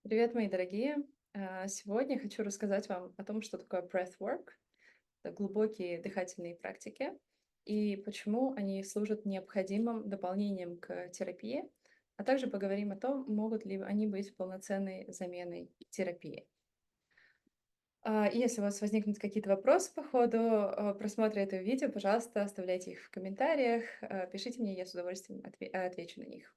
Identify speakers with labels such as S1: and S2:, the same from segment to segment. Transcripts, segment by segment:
S1: Привет, мои дорогие! Сегодня хочу рассказать вам о том, что такое breathwork. Это глубокие дыхательные практики и почему они служат необходимым дополнением к терапии, а также поговорим о том, могут ли они быть полноценной заменой терапии. И если у вас возникнут какие-то вопросы по ходу просмотра этого видео, пожалуйста, оставляйте их в комментариях, пишите мне, я с удовольствием отвечу на них.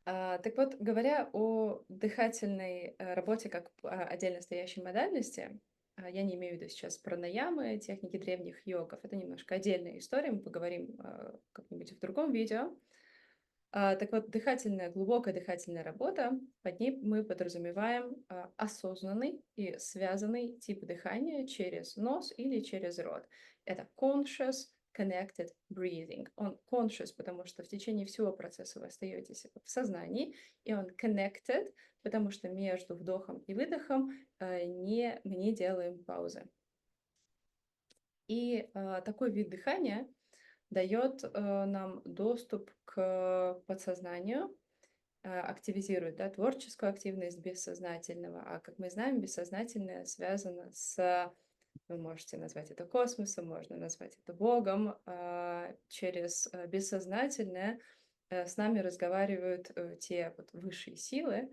S1: Так вот, говоря о дыхательной работе как отдельно стоящей модальности, я не имею в виду сейчас пранаямы, техники древних йогов. Это немножко отдельная история, мы поговорим как-нибудь в другом видео. Так вот, глубокая дыхательная работа, под ней мы подразумеваем осознанный и связанный тип дыхания через нос или через рот. Это conscious connected breathing. Он conscious, потому что в течение всего процесса вы остаетесь в сознании, и он connected, потому что между вдохом и выдохом мы не делаем паузы. И такой вид дыхания дает нам доступ к подсознанию, активизирует, да, творческую активность бессознательного. А как мы знаем, бессознательное связано с, вы можете назвать это космосом, можно назвать это Богом. Через бессознательное с нами разговаривают те вот высшие силы,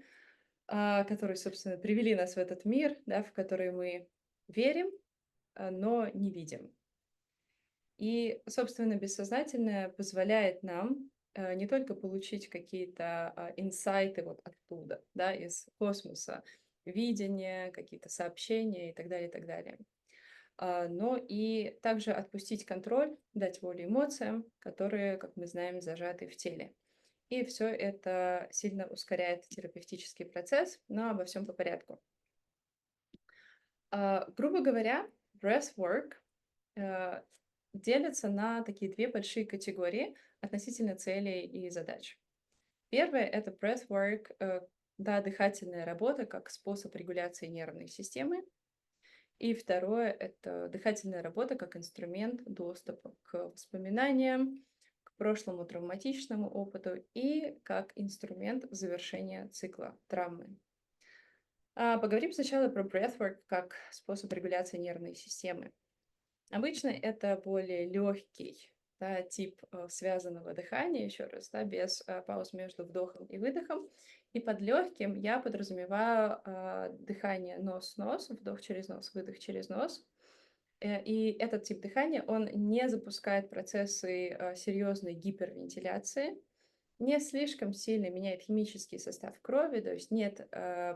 S1: которые, собственно, привели нас в этот мир, да, в который мы верим, но не видим. И, собственно, бессознательное позволяет нам не только получить какие-то инсайты вот оттуда, да, из космоса, видения, какие-то сообщения и так далее, но и также отпустить контроль, дать волю эмоциям, которые, как мы знаем, зажаты в теле. И все это сильно ускоряет терапевтический процесс, но обо всем по порядку. Грубо говоря, breathwork э, делятся на такие две большие категории относительно целей и задач. Первое — это breathwork, да, дыхательная работа как способ регуляции нервной системы. И второе — это дыхательная работа как инструмент доступа к воспоминаниям, к прошлому травматичному опыту и как инструмент завершения цикла травмы. Поговорим сначала про breathwork как способ регуляции нервной системы. Обычно это более легкий, да, тип связанного дыхания, еще раз, да, без пауз между вдохом и выдохом. И под легким я подразумеваю дыхание нос-нос, вдох через нос, выдох через нос. И этот тип дыхания, он не запускает процессы серьезной гипервентиляции, не слишком сильно меняет химический состав крови, то есть нет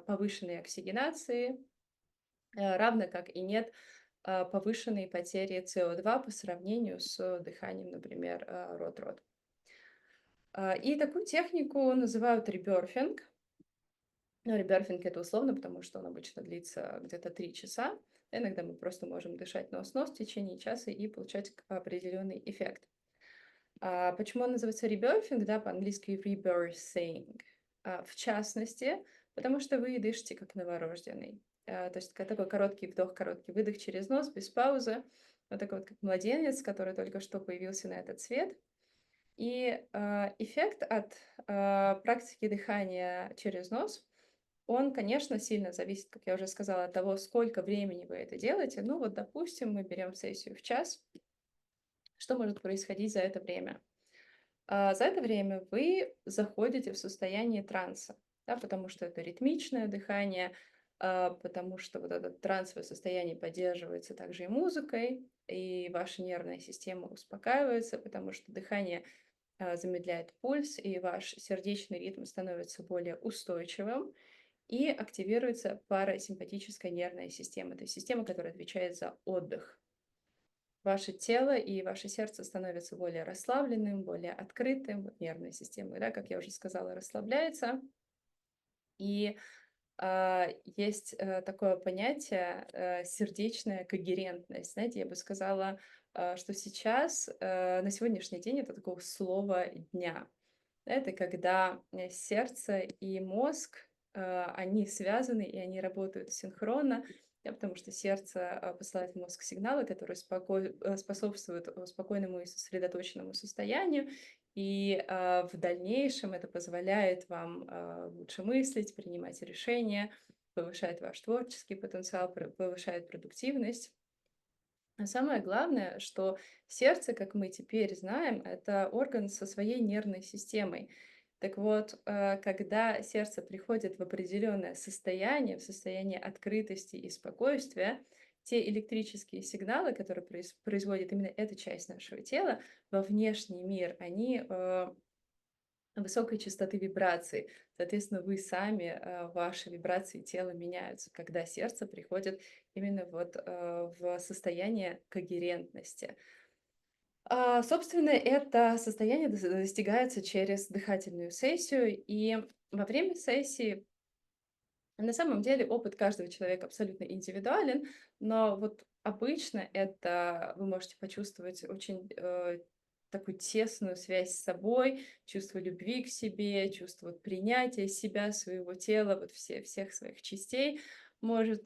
S1: повышенной оксигенации, равно как и нет повышенной потери СО2 по сравнению с дыханием, например, рот-рот. И такую технику называют реберфинг. Ну, реберфинг это условно, потому что он обычно длится где-то 3 часа. Иногда мы просто можем дышать нос-нос в течение часа и получать определенный эффект. Почему он называется реберфинг, да, по-английски rebirthing? В частности, потому что вы дышите как новорожденный. То есть такой короткий вдох, короткий выдох через нос, без паузы. Вот такой вот как младенец, который только что появился на этот свет. И эффект от практики дыхания через нос, он, конечно, сильно зависит, как я уже сказала, от того, сколько времени вы это делаете. Ну вот, допустим, мы берем сессию в час. Что может происходить за это время? За это время вы заходите в состояние транса, да, потому что это ритмичное дыхание, потому что вот это трансовое состояние поддерживается также и музыкой, и ваша нервная система успокаивается, потому что дыхание замедляет пульс, и ваш сердечный ритм становится более устойчивым, и активируется парасимпатическая нервная система, то есть система, которая отвечает за отдых. Ваше тело и ваше сердце становятся более расслабленным, более открытым, вот нервная система, да, как я уже сказала, расслабляется. И есть такое понятие сердечная когерентность. Знаете, я бы сказала, что сейчас, на сегодняшний день, это такое слово дня. Это когда сердце и мозг, они связаны и они работают синхронно, потому что сердце посылает в мозг сигналы, которые способствуют спокойному и сосредоточенному состоянию, И в дальнейшем это позволяет вам лучше мыслить, принимать решения, повышает ваш творческий потенциал, повышает продуктивность. А самое главное, что сердце, как мы теперь знаем, это орган со своей нервной системой. Так вот, когда сердце приходит в определенное состояние, в состояние открытости и спокойствия, те электрические сигналы, которые производит именно эта часть нашего тела во внешний мир, они высокой частоты вибраций. Соответственно, вы сами, ваши вибрации тела меняются, когда сердце приходит именно вот в состояние когерентности. Собственно, это состояние достигается через дыхательную сессию, и во время сессии на самом деле опыт каждого человека абсолютно индивидуален, но вот обычно это вы можете почувствовать очень такую тесную связь с собой, чувство любви к себе, чувство вот принятия себя, своего тела, вот всех своих частей может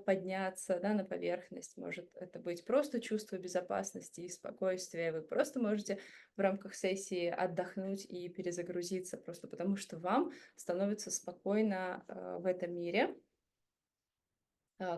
S1: подняться, да, на поверхность. Может это быть просто чувство безопасности и спокойствия. Вы просто можете в рамках сессии отдохнуть и перезагрузиться, просто потому что вам становится спокойно в этом мире.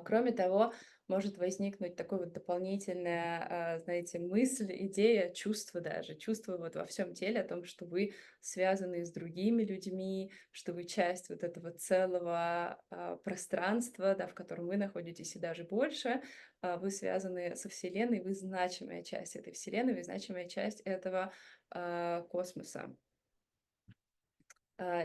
S1: Кроме того, может возникнуть такой вот дополнительная, знаете, мысль, идея, чувство даже, чувство вот во всем теле о том, что вы связаны с другими людьми, что вы часть вот этого целого пространства, да, в котором вы находитесь и даже больше. Вы связаны со Вселенной, вы значимая часть этой Вселенной, вы значимая часть этого космоса.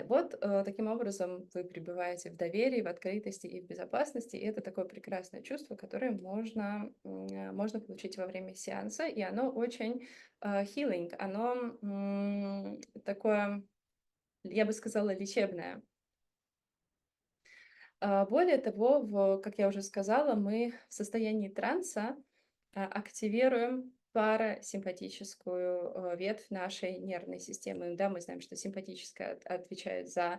S1: Вот, таким образом вы пребываете в доверии, в открытости и в безопасности. И это такое прекрасное чувство, которое можно получить во время сеанса, и оно очень, healing, оно, такое, я бы сказала, лечебное. Более того, как я уже сказала, мы в состоянии транса активируем парасимпатическую ветвь нашей нервной системы. Да, мы знаем, что симпатическая отвечает за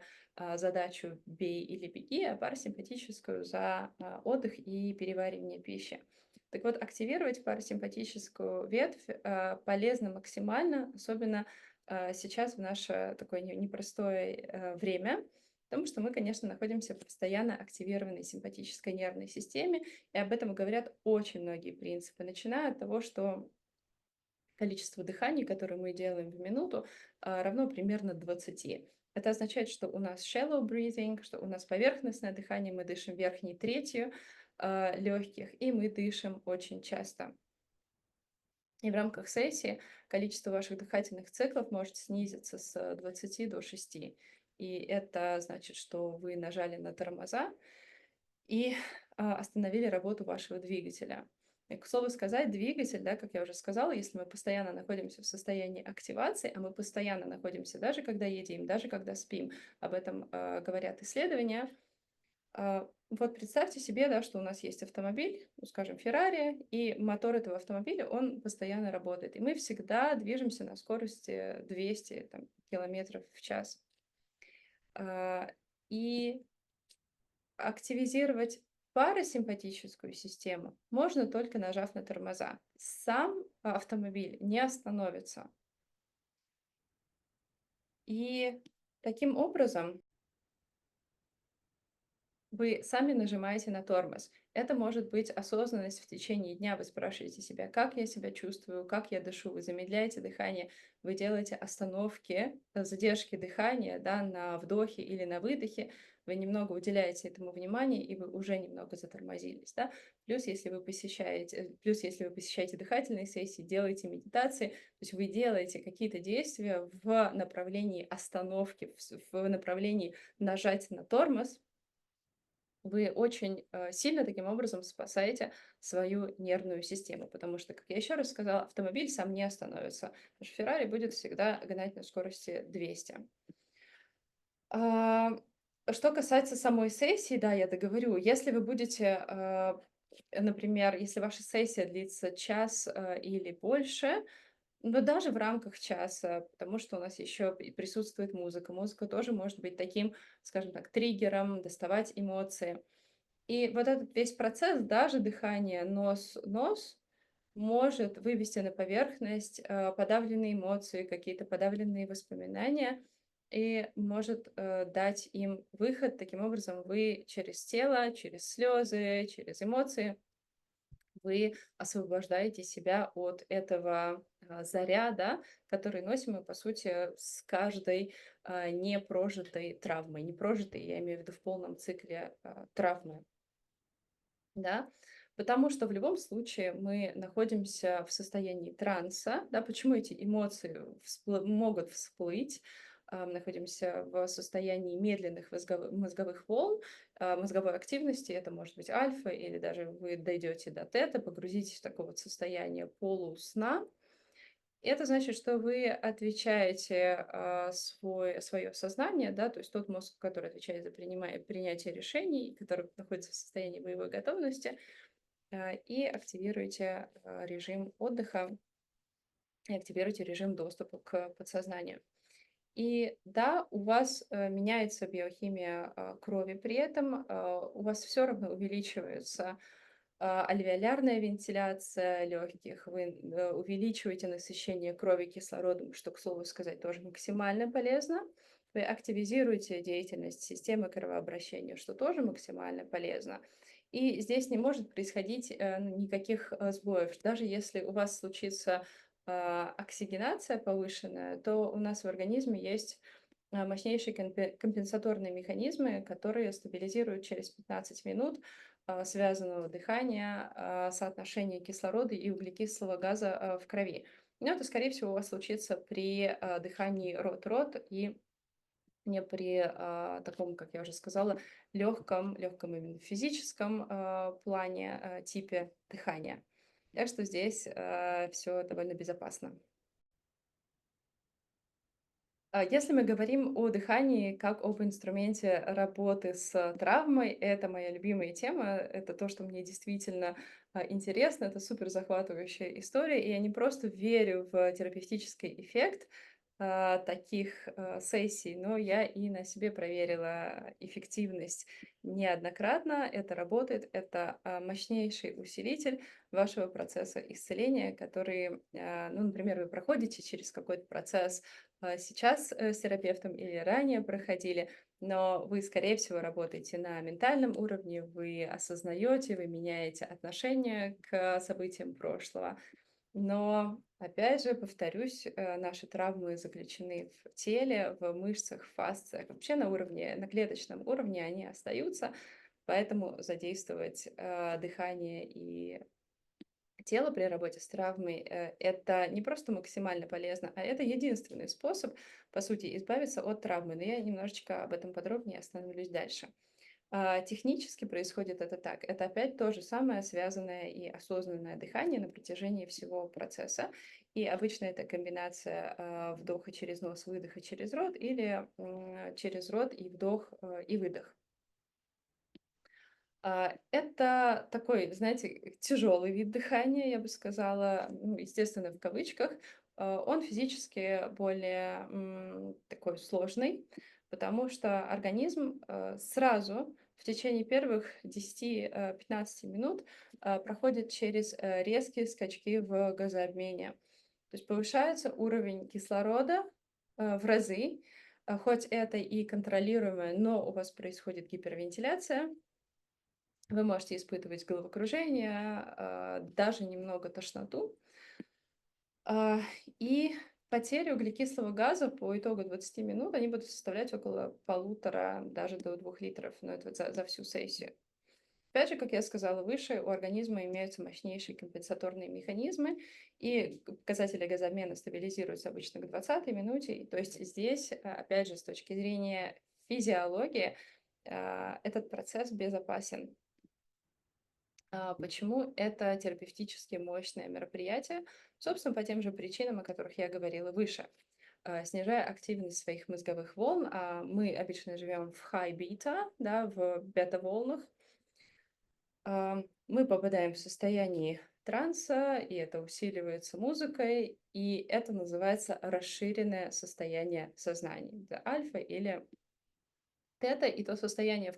S1: задачу «бей или беги», а парасимпатическую за отдых и переваривание пищи. Так вот, активировать парасимпатическую ветвь полезно максимально, особенно сейчас в наше такое непростое время, потому что мы, конечно, находимся в постоянно активированной симпатической нервной системе, и об этом говорят очень многие принципы, начиная от того, что количество дыханий, которое мы делаем в минуту, равно примерно 20. Это означает, что у нас shallow breathing, что у нас поверхностное дыхание, мы дышим верхней третью легких, и мы дышим очень часто. И в рамках сессии количество ваших дыхательных циклов может снизиться с 20 до 6. И это значит, что вы нажали на тормоза и остановили работу вашего двигателя. И, к слову сказать, двигатель, да, как я уже сказала, если мы постоянно находимся в состоянии активации, а мы постоянно находимся, даже когда едем, даже когда спим, об этом говорят исследования. Вот представьте себе, да, что у нас есть автомобиль, ну, скажем, Феррари, и мотор этого автомобиля, он постоянно работает. И мы всегда движемся на скорости 200 там, километров в час. И активизировать парасимпатическую систему можно только нажав на тормоза. Сам автомобиль не остановится. И таким образом вы сами нажимаете на тормоз. Это может быть осознанность в течение дня. Вы спрашиваете себя, как я себя чувствую, как я дышу. Вы замедляете дыхание, вы делаете остановки, задержки дыхания, да, на вдохе или на выдохе. Вы немного уделяете этому внимание, и вы уже немного затормозились. Да? Плюс, если вы посещаете дыхательные сессии, делаете медитации, то есть вы делаете какие-то действия в направлении остановки, в направлении нажать на тормоз, вы очень сильно таким образом спасаете свою нервную систему, потому что, как я еще раз сказала, автомобиль сам не остановится. Потому что Феррари будет всегда гнать на скорости 200. А, Что касается самой сессии, да, я договорю. Если вы будете, например, если ваша сессия длится час или больше, но даже в рамках часа, потому что у нас еще и присутствует музыка. Музыка тоже может быть таким, скажем так, триггером, доставать эмоции. И вот этот весь процесс, даже дыхание нос-нос, может вывести на поверхность подавленные эмоции, какие-то подавленные воспоминания и может дать им выход. Таким образом, вы через тело, через слезы, через эмоции вы освобождаете себя от этого заряда, который носим мы, по сути, с каждой непрожитой травмой. Непрожитой, я имею в виду в полном цикле травмы, да, потому что в любом случае мы находимся в состоянии транса, да, почему эти эмоции могут всплыть, мы находимся в состоянии медленных мозговых волн, мозговой активности, это может быть альфа, или даже вы дойдете до тета, погрузитесь в такое вот состояние полусна. Это значит, что вы отвечаете свое сознание, да, то есть тот мозг, который отвечает за принятие решений, который находится в состоянии боевой готовности, и активируете режим отдыха, и активируете режим доступа к подсознанию. И да, у вас меняется биохимия крови при этом, у вас все равно увеличивается альвеолярная вентиляция легких, вы увеличиваете насыщение крови кислородом, что, к слову сказать, тоже максимально полезно. Вы активизируете деятельность системы кровообращения, что тоже максимально полезно. И здесь не может происходить никаких сбоев. Даже если у вас случится оксигенация повышенная, то у нас в организме есть мощнейшие компенсаторные механизмы, которые стабилизируют через 15 минут связанного дыхания, соотношение кислорода и углекислого газа в крови. Но это, скорее всего, у вас случится при дыхании рот-рот и не при таком, как я уже сказала, легком именно физическом плане типе дыхания. Так что здесь все довольно безопасно. Если мы говорим о дыхании как об инструменте работы с травмой, это моя любимая тема, это то, что мне действительно интересно, это супер захватывающая история, и я не просто верю в терапевтический эффект таких сессий, но я и на себе проверила эффективность неоднократно. Это работает, это мощнейший усилитель вашего процесса исцеления, который, ну, например, вы проходите через какой-то процесс сейчас с терапевтом или ранее проходили, но вы, скорее всего, работаете на ментальном уровне, вы осознаете, вы меняете отношение к событиям прошлого. Но, опять же, повторюсь, наши травмы заключены в теле, в мышцах, в фасциях, вообще на уровне, на клеточном уровне они остаются, поэтому задействовать дыхание и тело при работе с травмой, это не просто максимально полезно, а это единственный способ, по сути, избавиться от травмы. Но я немножечко об этом подробнее остановлюсь дальше. Технически происходит это так. Это опять то же самое связанное и осознанное дыхание на протяжении всего процесса. И обычно это комбинация вдоха через нос, выдоха через рот или через рот и вдох и выдох. Это такой, знаете, тяжелый вид дыхания, я бы сказала, ну, естественно, в кавычках. Он физически более такой сложный, потому что организм сразу в течение первых 10-15 минут проходит через резкие скачки в газообмене. То есть повышается уровень кислорода в разы, хоть это и контролируемое, но у вас происходит гипервентиляция, вы можете испытывать головокружение, даже немного тошноту. А, И потери углекислого газа по итогу 20 минут, они будут составлять около полутора, даже до 2 литров, но это вот за всю сессию. Опять же, как я сказала выше, у организма имеются мощнейшие компенсаторные механизмы, и показатели газообмена стабилизируются обычно к 20 минуте. То есть здесь, опять же, с точки зрения физиологии, этот процесс безопасен. Почему это терапевтически мощное мероприятие? Собственно, по тем же причинам, о которых я говорила выше. Снижая активность своих мозговых волн, мы обычно живем в high beta, да, в бета-волнах, мы попадаем в состояние транса, и это усиливается музыкой, и это называется расширенное состояние сознания. Это альфа или это и то состояние,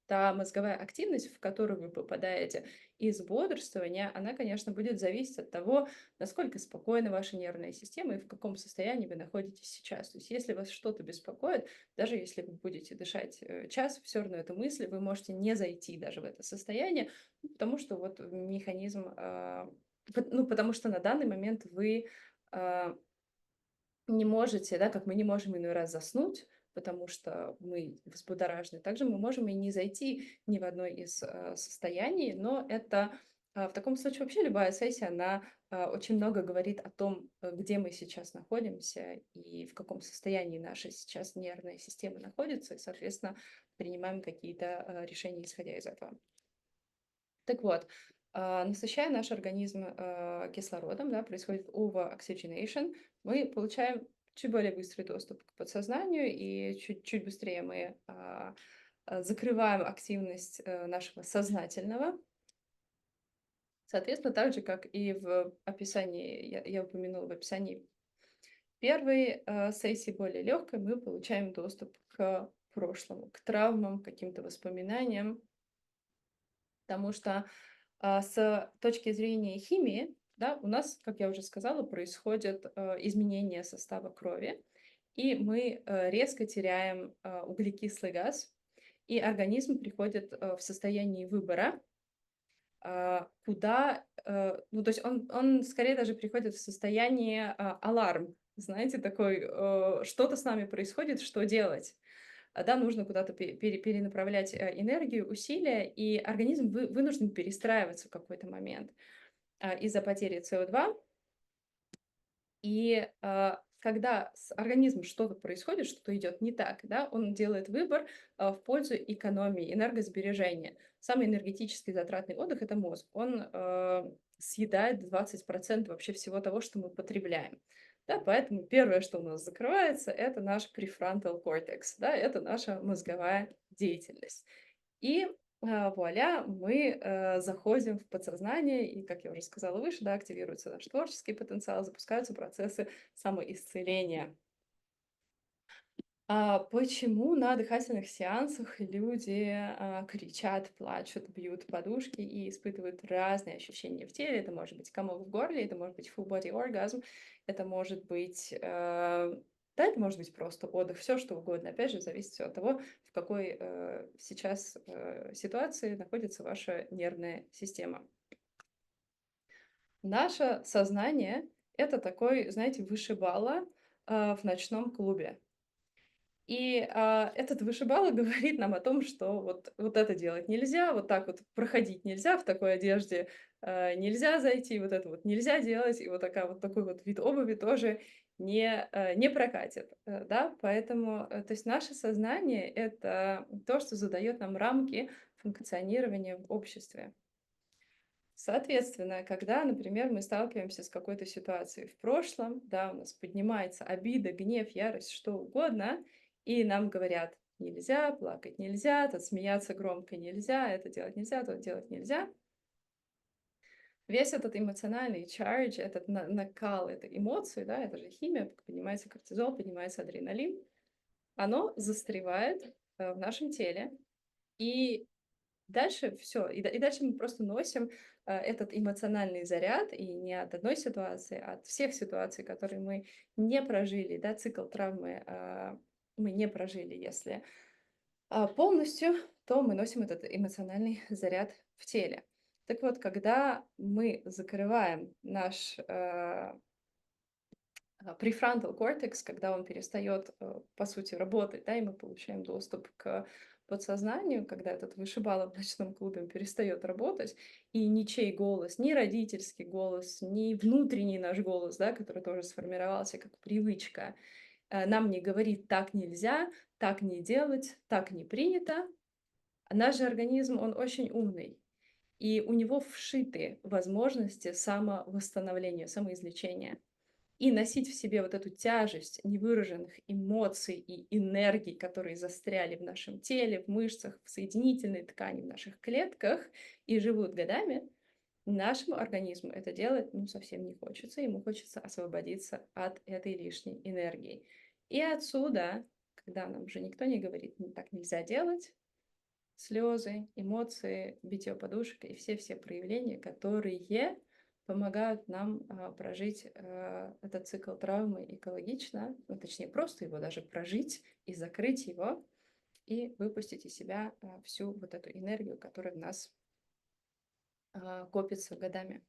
S1: та мозговая активность, в которую вы попадаете из бодрствования, она, конечно, будет зависеть от того, насколько спокойна ваша нервная система и в каком состоянии вы находитесь сейчас. То есть если вас что-то беспокоит, даже если вы будете дышать час, все равно это мысли, вы можете не зайти даже в это состояние, ну, потому что вот механизм, ну, потому что на данный момент вы а, не можете, да, как мы не можем иной раз заснуть, потому что мы взбудоражены, также мы можем и не зайти ни в одно из состояний, но это в таком случае вообще любая сессия, она очень много говорит о том, где мы сейчас находимся и в каком состоянии наша сейчас нервная система находится, и, соответственно, принимаем какие-то решения, исходя из этого. Так вот, насыщая наш организм кислородом, да, происходит over-oxygenation, мы получаем чуть более быстрый доступ к подсознанию, и чуть быстрее мы закрываем активность нашего сознательного. Соответственно, так же, как и в описании, я упомянула в описании первой сессии, более легкой, мы получаем доступ к прошлому, к травмам, к каким-то воспоминаниям, потому что с точки зрения химии, да, у нас, как я уже сказала, происходят изменения состава крови, и мы резко теряем углекислый газ, и организм приходит в состояние выбора, ну, то есть он скорее даже приходит в состояние аларм, знаете, такой, что-то с нами происходит, что делать? Да, нужно куда-то перенаправлять энергию, усилия, и организм вынужден перестраиваться в какой-то момент из-за потери СО2. И когда с организмом что-то происходит, что-то идет не так, да, он делает выбор в пользу экономии, энергосбережения. Самый энергетически затратный отдых — это мозг. Он съедает 20% вообще всего того, что мы потребляем. Да, поэтому первое, что у нас закрывается, это наш prefrontal cortex, да, это наша мозговая деятельность. И вуаля, мы заходим в подсознание, и, как я уже сказала выше, да, активируется наш творческий потенциал, запускаются процессы самоисцеления. Почему на дыхательных сеансах люди кричат, плачут, бьют подушки и испытывают разные ощущения в теле? Это может быть комок в горле, это может быть full body orgasm, это может быть, да, это может быть просто отдых, все что угодно. Опять же, зависит все от того, в какой сейчас ситуации находится ваша нервная система. Наше сознание — это такой, знаете, вышибала в ночном клубе. И этот вышибала говорит нам о том, что вот это делать нельзя, вот так вот проходить нельзя, в такой одежде нельзя зайти, вот это вот нельзя делать, и такой вот вид обуви тоже не прокатит, да, поэтому, то есть наше сознание — это то, что задает нам рамки функционирования в обществе. Соответственно, когда, например, мы сталкиваемся с какой-то ситуацией в прошлом, да, у нас поднимается обида, гнев, ярость, что угодно, и нам говорят: нельзя, плакать нельзя, тут смеяться громко нельзя, это делать нельзя, то делать нельзя. Весь этот эмоциональный charge, этот накал этой эмоции, да, это же химия, поднимается кортизол, поднимается адреналин, оно застревает в нашем теле, и дальше все, и дальше мы просто носим этот эмоциональный заряд, и не от одной ситуации, а от всех ситуаций, которые мы не прожили, да, цикл травмы мы не прожили, если полностью, то мы носим этот эмоциональный заряд в теле. Так вот, когда мы закрываем наш prefrontal cortex, когда он перестает, по сути, работать, да, и мы получаем доступ к подсознанию, когда этот вышибала в ночном клубе перестает работать, и ничей голос, ни родительский голос, ни внутренний наш голос, да, который тоже сформировался как привычка, нам не говорит: так нельзя, так не делать, так не принято. А наш же организм, он очень умный, и у него вшиты возможности самовосстановления, самоизлечения. И носить в себе вот эту тяжесть невыраженных эмоций и энергий, которые застряли в нашем теле, в мышцах, в соединительной ткани, в наших клетках и живут годами, нашему организму это делать ну, совсем не хочется. Ему хочется освободиться от этой лишней энергии. И отсюда, когда нам уже никто не говорит, так нельзя делать, слезы, эмоции, битье подушек и все-все проявления, которые помогают нам прожить этот цикл травмы экологично, ну, точнее, просто его даже прожить и закрыть его, и выпустить из себя всю вот эту энергию, которая в нас копится годами.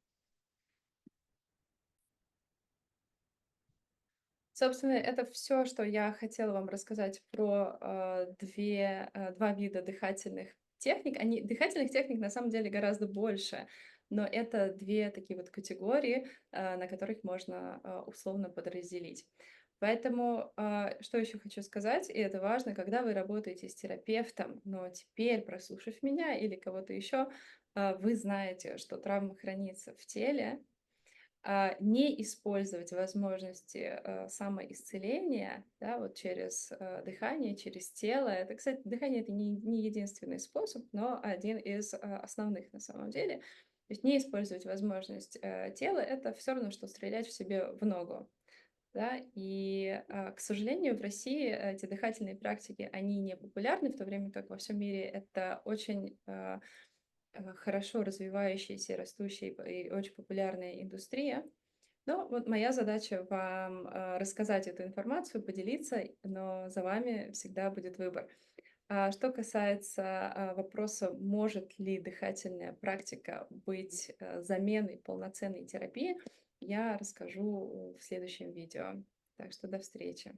S1: Собственно, это все, что я хотела вам рассказать про два вида дыхательных техник. Дыхательных техник на самом деле гораздо больше, но это две такие вот категории, на которых можно условно подразделить. Поэтому что еще хочу сказать, и это важно, когда вы работаете с терапевтом, но теперь, прослушав меня или кого-то еще, вы знаете, что травма хранится в теле, не использовать возможности самоисцеления, да, вот через дыхание, через тело. Это, кстати, дыхание это не единственный способ, но один из основных на самом деле. То есть не использовать возможность тела это все равно, что стрелять в себе в ногу. Да? И, к сожалению, в России эти дыхательные практики, они не популярны, в то время как во всем мире это очень хорошо развивающаяся, растущая и очень популярная индустрия. Но вот моя задача вам рассказать эту информацию, поделиться, но за вами всегда будет выбор. Что касается вопроса, может ли дыхательная практика быть заменой полноценной терапии, я расскажу в следующем видео. Так что до встречи.